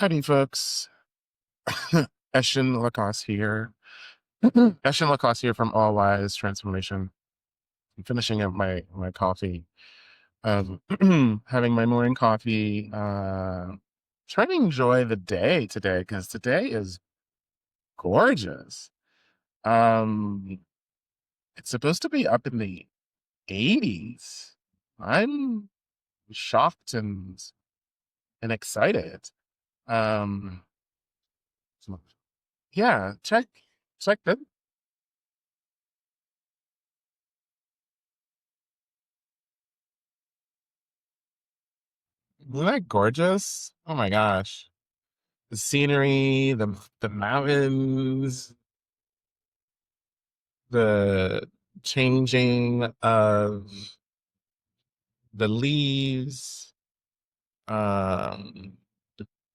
Howdy, folks. Eshan LaCoste here. Eshan LaCoste here from All Wise Transformation. I'm finishing up my coffee. Having my morning coffee. Trying to enjoy the day today because today is gorgeous. Um, it's supposed to be up in the 80s. I'm shocked and excited. Um, yeah, check that. Isn't that gorgeous? Oh my gosh. The scenery, the mountains, the changing of the leaves. Um,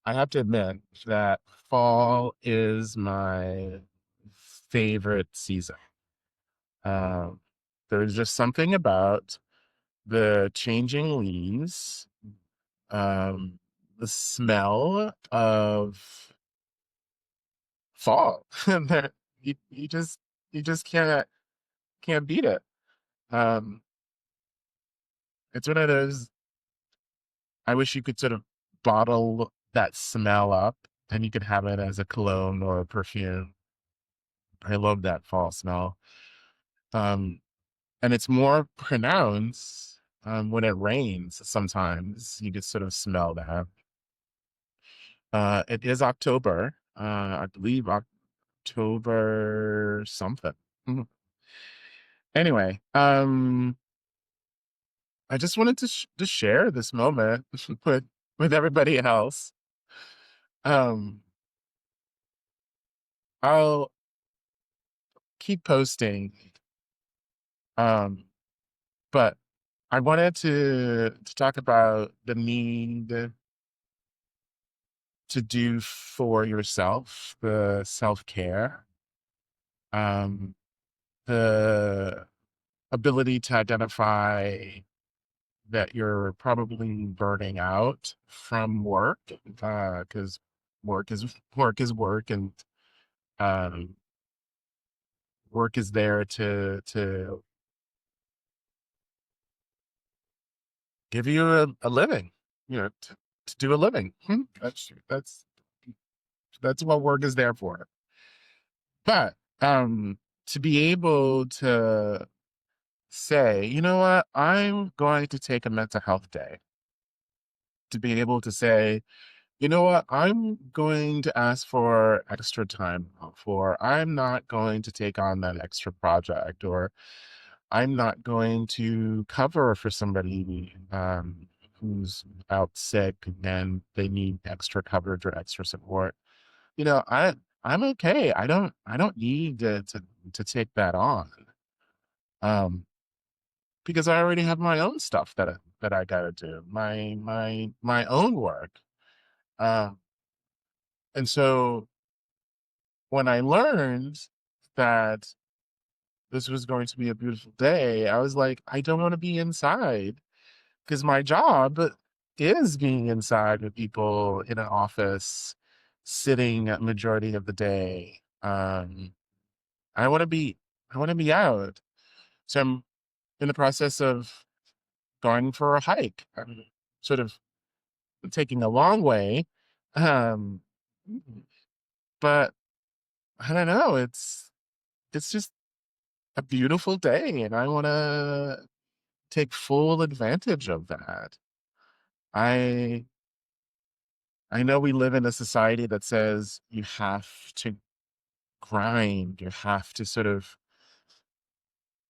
I have to admit that fall is my favorite season. Um, there's just something about the changing leaves, um, the smell of fall. That you just can't beat it. Um, it's one of those. I wish you could sort of bottle that smell up, and you could have it as a cologne or a perfume. I love that fall smell. Um, and it's more pronounced when it rains. Sometimes you can sort of smell that. It is October. I believe October something. Mhm. Anyway, I just wanted to share this moment with everybody else. Um, I'll keep posting, um, but I wanted to talk about the need to do for yourself, the self-care, um, the ability to identify that you're probably burning out from work, because work, and um, work is there to give you a living, to do a living. That's what work is there for. But to be able to say, you know what, I'm going to take a mental health day. To be able to say, you know what, I'm going to ask for extra time off, or I'm not going to take on that extra project, or I'm not going to cover for somebody who's out sick and they need extra coverage or extra support. I'm okay. I don't need to take that on. Um, because I already have my own stuff that I gotta do, my own work. Uh, and so when I learned that this was going to be a beautiful day, I was like, I don't want to be inside because my job is being inside with people in an office, sitting a majority of the day. I want to be, I want to be out. So I'm in the process of going for a hike. I'm sort of taking a long way. Um, but I don't know. It's just a beautiful day, and I want to take full advantage of that. I I know we live in a society that says you have to grind, you have to sort of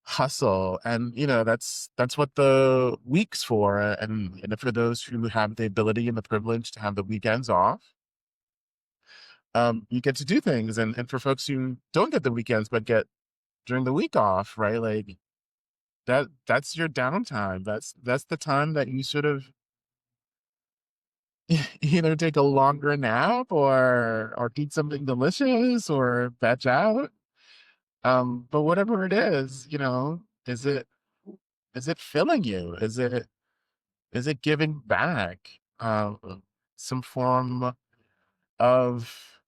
hustle, and that's what the week's for. And for those who have the ability and the privilege to have the weekends off, you get to do things. And for folks who don't get the weekends but get during the week off, right? Like that's your downtime. That's the time that you sort of either take a longer nap or eat something delicious or veg out. But whatever it is, is it filling you? Is it giving back some form of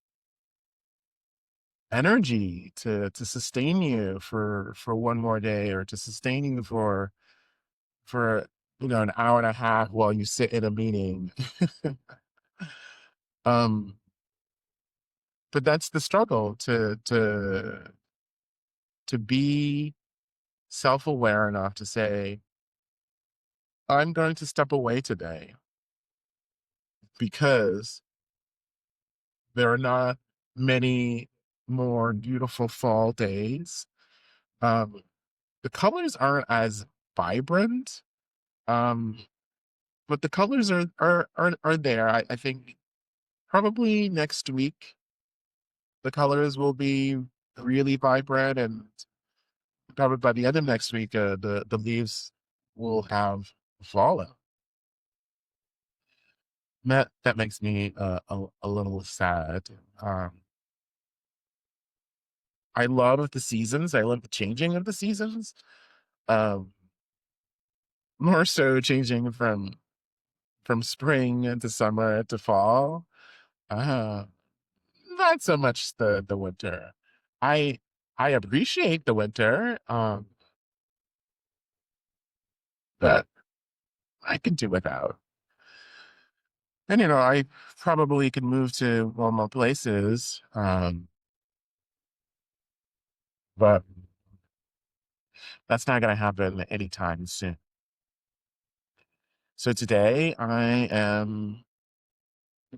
energy to sustain you for one more day, or to sustain you for an hour and a half while you sit in a meeting. um but that's the struggle, to be self-aware enough to say, I'm going to step away today because there are not many more beautiful fall days. um the colors aren't as vibrant, um but the colors are there. I think probably next week the colors will be really vibrant, and probably by the end of next week, the leaves will have fallen. That makes me a little sad. Um, I love the seasons. I love the changing of the seasons. Um, More so changing from spring into summer to fall. Uh, Not so much the winter. I I appreciate the winter, but I could do without. And I probably could move to warmer places, but that's not going to happen anytime soon. So today I am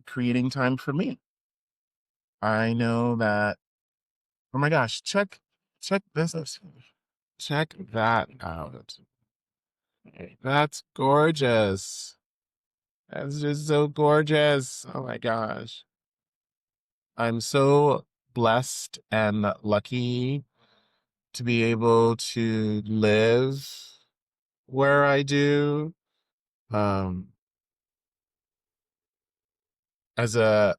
creating time for me. I know that. Oh my gosh, check this out. Check that out. That's gorgeous. That's just so gorgeous. Oh my gosh. I'm so blessed and lucky to be able to live where I do. Um, as a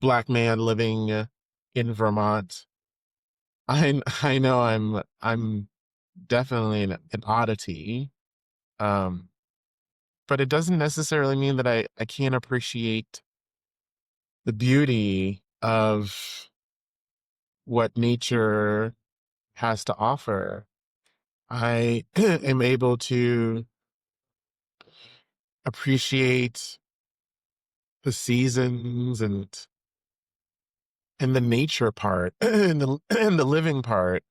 black man living in Vermont, I know I'm definitely an oddity. Um, but it doesn't necessarily mean that I can't appreciate the beauty of what nature has to offer. I am able to appreciate the seasons and the nature part and the living part.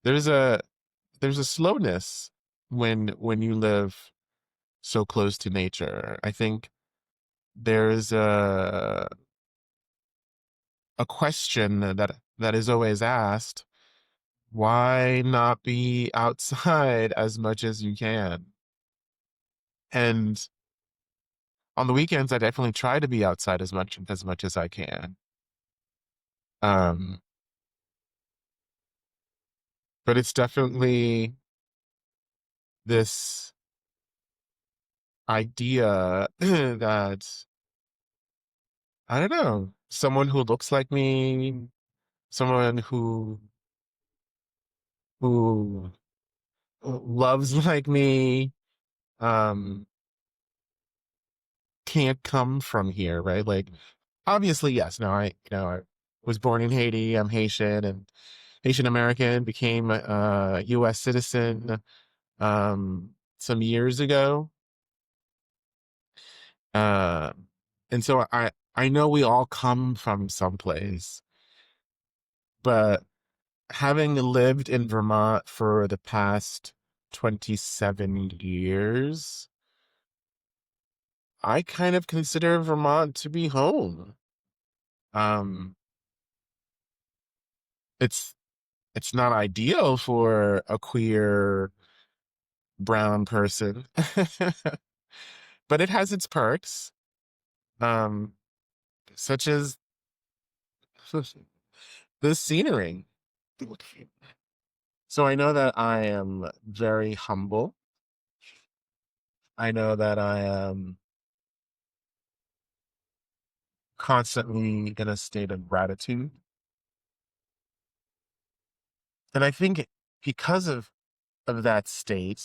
There's a there's a slowness when you live so close to nature. I think there's a question that is always asked: why not be outside as much as you can? And on the weekends, I definitely try to be outside as much as I can. Um, but it's definitely this idea that, I don't know, someone who looks like me, someone who loves like me, um, can't come from here, right? Like, obviously, yes. No, I was born in Haiti. I'm Haitian and Haitian American. Became a U.S. citizen some years ago. Uh, and so I know we all come from someplace, but having lived in Vermont for the past 27 years, I kind of consider Vermont to be home. Um, it's it's not ideal for a queer brown person, but it has its perks, um, such as the scenery. So I know that I am very humble. I know that I am constantly in a state of gratitude. And I think because of that state,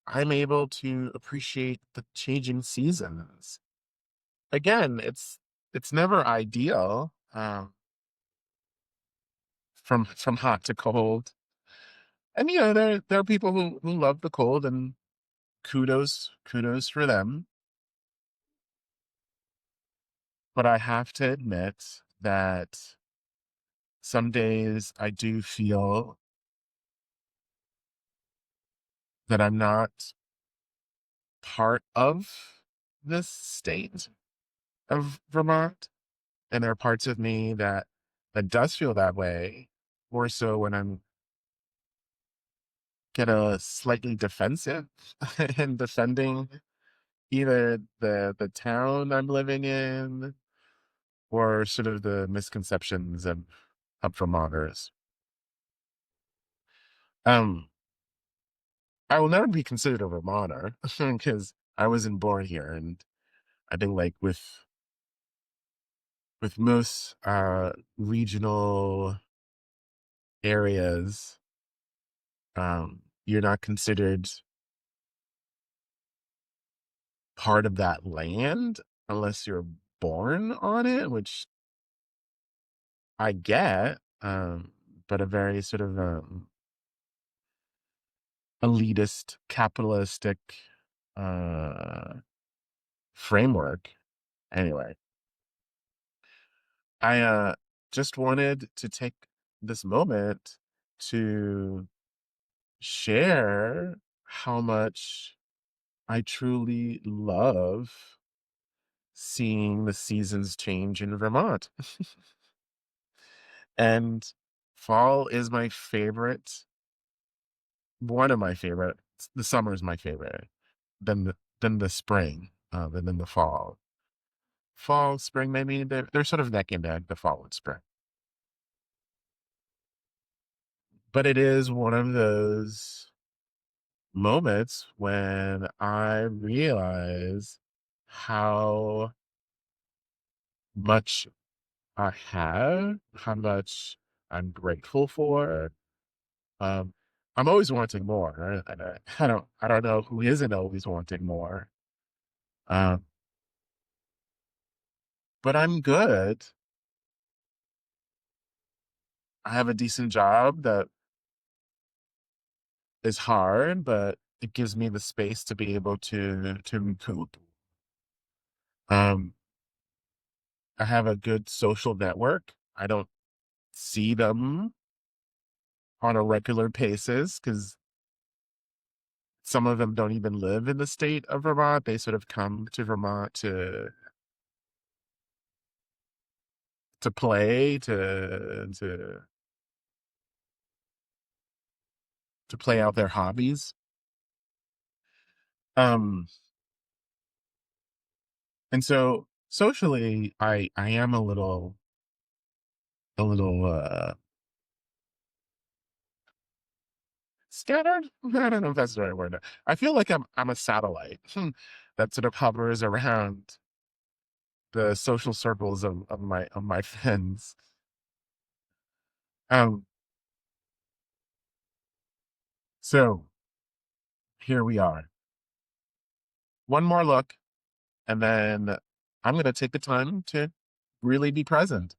I'm able to appreciate the changing seasons. Again, it's never ideal, from hot to cold. And there are people who love the cold, and kudos for them. But I have to admit that some days I do feel that I'm not part of this state of Vermont. And there are parts of me that does feel that way, more so when I'm get a slightly defensive and defending either the town I'm living in or sort of the misconceptions of Vermonters. Um, I will never be considered a Vermonter because I wasn't born here, and I think like with most regional areas, you're not considered part of that land unless you're born on it, which I get, but a very sort of elitist, capitalistic uh, framework. Anyway, I just wanted to take this moment to share how much I truly love seeing the seasons change in Vermont. And fall is my favorite, one of my favorite. The summer is my favorite, then the spring, then the fall. Fall, spring, maybe they're sort of neck and neck, the fall and spring. But it is one of those moments when I realize how much I have, how much I'm grateful for. Um, I'm always wanting more. Right? And I don't know who isn't always wanting more. Um, but I'm good. I have a decent job that is hard, but it gives me the space to be able to recoup. Um, I have a good social network. I don't see them on a regular basis because some of them don't even live in the state of Vermont. They sort of come to Vermont to play, to play out their hobbies. Um, and so socially, I am a little scattered. I don't know if that's the right word. I feel like I'm a satellite that sort of hovers around the social circles of my friends. Um, so here we are. One more look, and then I'm gonna take the time to really be present.